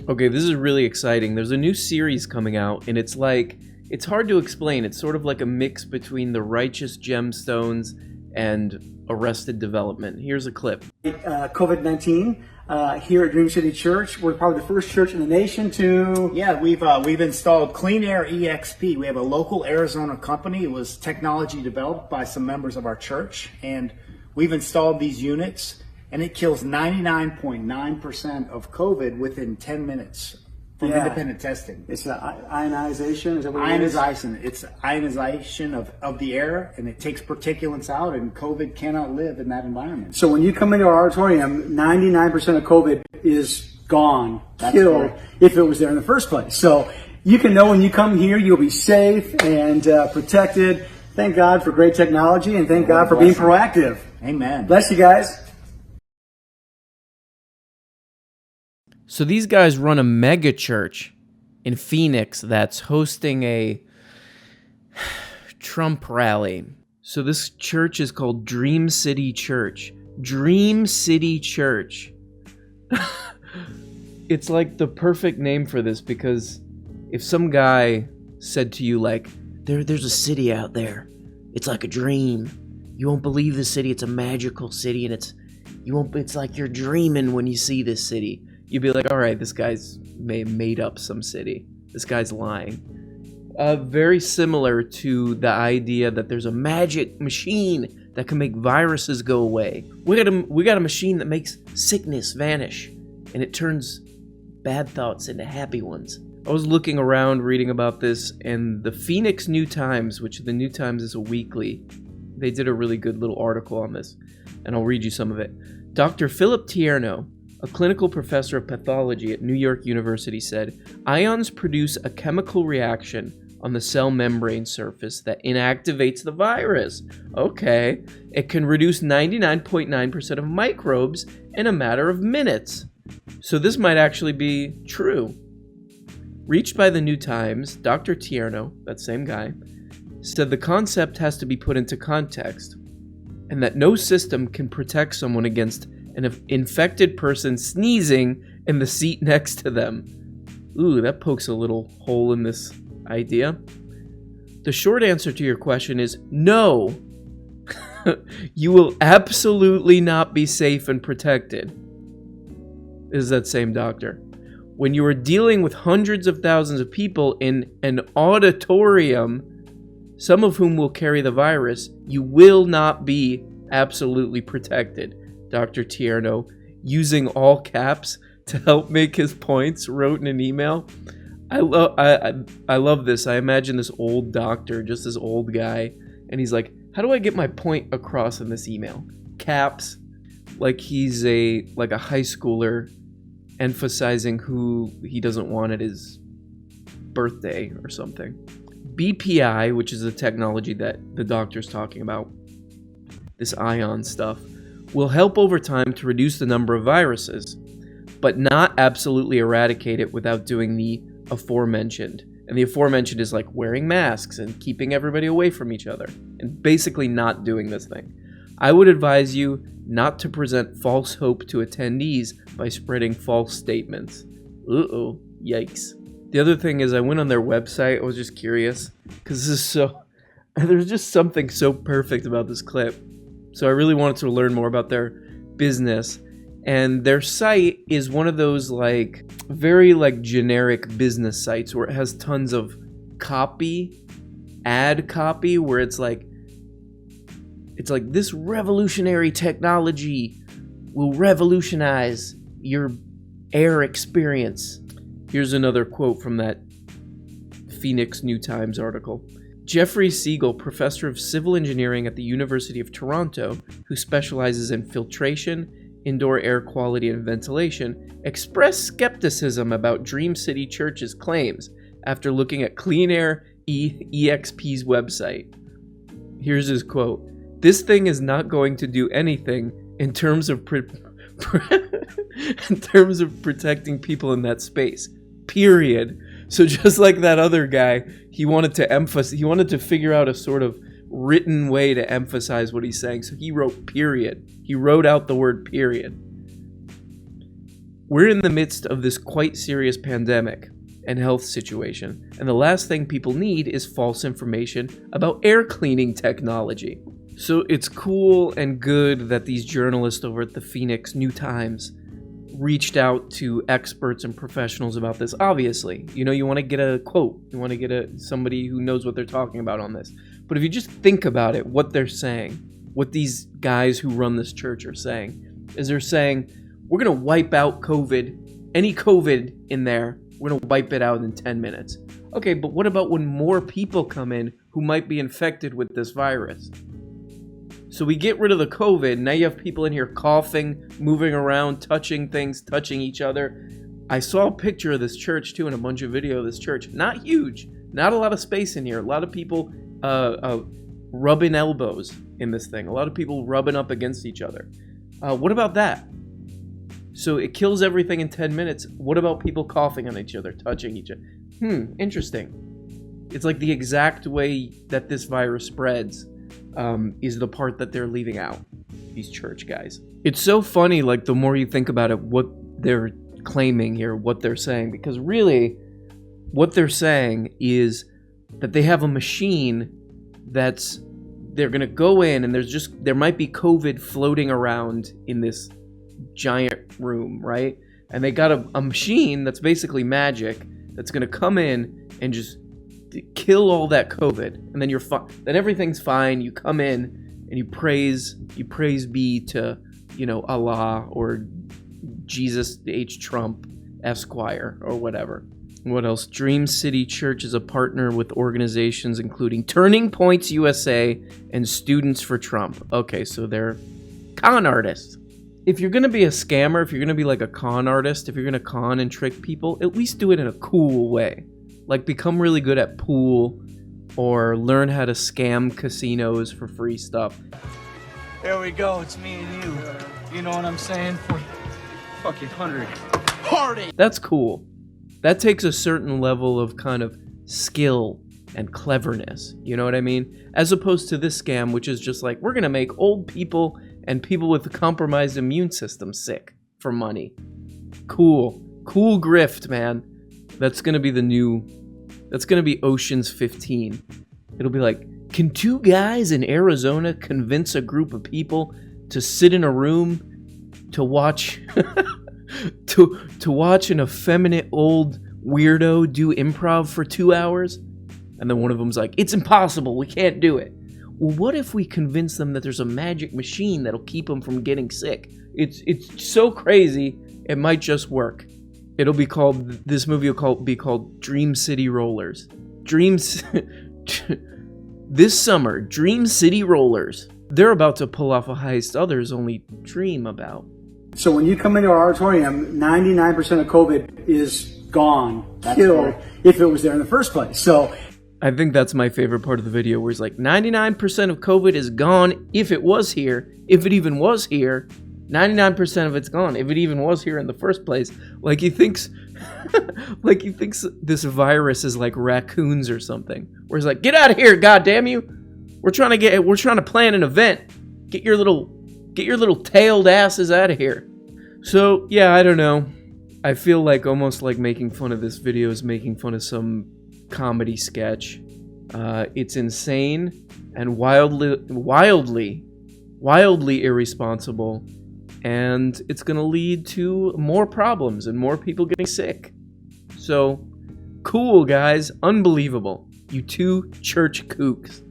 Okay, this is really exciting. There's a new series coming out, and it's hard to explain. It's sort of like a mix between The Righteous Gemstones and Arrested Development. Here's a clip. COVID-19 here at Dream City Church. We're probably the first church in the nation to... Yeah, we've installed Clean Air EXP. We have a local Arizona company. It was technology developed by some members of our church, and we've installed these units, and it kills 99.9% of COVID within 10 minutes from independent testing. It's ionization, is that what it is? It's ionization of the air, and it takes particulates out, and COVID cannot live in that environment. So when you come into our auditorium, 99% of COVID is gone, killed, if it was there in the first place. So you can know when you come here, you'll be safe and protected. Thank God for great technology, and thank God for being proactive. Amen. Bless you guys. So these guys run a megachurch in Phoenix that's hosting a Trump rally. So this church is called Dream City Church. Dream City Church. It's like the perfect name for this, because if some guy said to you, like, there's a city out there. It's like a dream. You won't believe the city. It's a magical city, and it's like you're dreaming when you see this city. You'd be like, all right, this guy's made up some city. This guy's lying. Very similar to the idea that there's a magic machine that can make viruses go away. We got a machine that makes sickness vanish, and it turns bad thoughts into happy ones. I was looking around reading about this, and the Phoenix New Times, which the New Times is a weekly, they did a really good little article on this, and I'll read you some of it. Dr. Philip Tierno, a clinical professor of pathology at New York University, said, ions produce a chemical reaction on the cell membrane surface that inactivates the virus. Okay, it can reduce 99.9% of microbes in a matter of minutes. So this might actually be true. Reached by the New Times, Dr. Tierno, that same guy, said the concept has to be put into context, and that no system can protect someone against an infected person sneezing in the seat next to them. Ooh, that pokes a little hole in this idea. The short answer to your question is no. You will absolutely not be safe and protected. This is that same doctor. When you are dealing with hundreds of thousands of people in an auditorium, some of whom will carry the virus, you will not be absolutely protected. Dr. Tierno, using all caps to help make his points, wrote in an email. I love this. I imagine this old doctor, just this old guy, and he's like, how do I get my point across in this email? Caps, like he's a high schooler emphasizing who he doesn't want at his birthday or something. BPI, which is the technology that the doctor's talking about, this ion stuff, will help over time to reduce the number of viruses, but not absolutely eradicate it without doing the aforementioned. And the aforementioned is like wearing masks and keeping everybody away from each other, and basically not doing this thing. I would advise you not to present false hope to attendees by spreading false statements. Uh-oh, yikes. The other thing is I went on their website. I was just curious, because there's just something so perfect about this clip. So I really wanted to learn more about their business. And their site is one of those very generic business sites where it has tons of ad copy, where it's like this revolutionary technology will revolutionize your air experience. Here's another quote from that Phoenix New Times article. Jeffrey Siegel, professor of civil engineering at the University of Toronto, who specializes in filtration, indoor air quality, and ventilation, expressed skepticism about Dream City Church's claims after looking at Clean Air EXP's website. Here's his quote. This thing is not going to do anything in terms of protecting people in that space. Period. So just like that other guy, he wanted to figure out a sort of written way to emphasize what he's saying. So he wrote period. He wrote out the word period. We're in the midst of this quite serious pandemic and health situation, and the last thing people need is false information about air cleaning technology. So it's cool and good that these journalists over at the Phoenix New Times reached out to experts and professionals about this. Obviously, you want to get a quote, you want to get somebody who knows what they're talking about on this. But if you just think about it, what they're saying, what these guys who run this church are saying, is they're saying, we're going to wipe out COVID, any COVID in there, we're going to wipe it out in 10 minutes. Okay, but what about when more people come in who might be infected with this virus? So we get rid of the COVID, now you have people in here coughing, moving around, touching things, touching each other. I saw a picture of this church too and a bunch of video of this church. Not huge, not a lot of space in here. A lot of people rubbing elbows in this thing. A lot of people rubbing up against each other. What about that? So it kills everything in 10 minutes. What about people coughing on each other, touching each other? Interesting. It's like the exact way that this virus spreads is the part that they're leaving out, these church guys. It's so funny, like, the more you think about it, what they're claiming here, what they're saying, because really, what they're saying is that they have a machine they're gonna go in and there might be COVID floating around in this giant room, right? And they got a machine that's basically magic that's gonna come in and just kill all that COVID, and then you're fine. Then everything's fine. You come in and you praise be to Allah or Jesus H. Trump Esquire or whatever. What else? Dream City Church is a partner with organizations including Turning Points USA and Students for Trump. Okay, so they're con artists. If you're gonna be a scammer, if you're gonna be like a con artist, if you're gonna con and trick people, at least do it in a cool way. Like, become really good at pool or learn how to scam casinos for free stuff. There we go, it's me and you. You know what I'm saying? Fucking 100. Party! That's cool. That takes a certain level of kind of skill and cleverness. You know what I mean? As opposed to this scam, which is just like, we're going to make old people and people with a compromised immune system sick for money. Cool. Cool grift, man. That's going to be Ocean's 15. It'll be like, can two guys in Arizona convince a group of people to sit in a room to watch to watch an effeminate old weirdo do improv for 2 hours? And then one of them's like, it's impossible, we can't do it. Well, what if we convince them that there's a magic machine that'll keep them from getting sick? It's so crazy, it might just work. This movie will be called Dream City Rollers. This summer, Dream City Rollers. They're about to pull off a heist others only dream about. So when you come into our auditorium, 99% of COVID is gone, killed, if it was there in the first place. So I think that's my favorite part of the video, where he's like, 99% of COVID is gone if it was here, if it even was here. 99% of it's gone if it even was here in the first place. Like he thinks this virus is like raccoons or something. Where he's like, get out of here, goddamn you! We're trying to plan an event. Get your little tailed asses out of here. So yeah, I don't know. I feel like almost like making fun of this video is making fun of some comedy sketch. It's insane and wildly irresponsible. And it's going to lead to more problems and more people getting sick. So, cool, guys. Unbelievable. You two church kooks.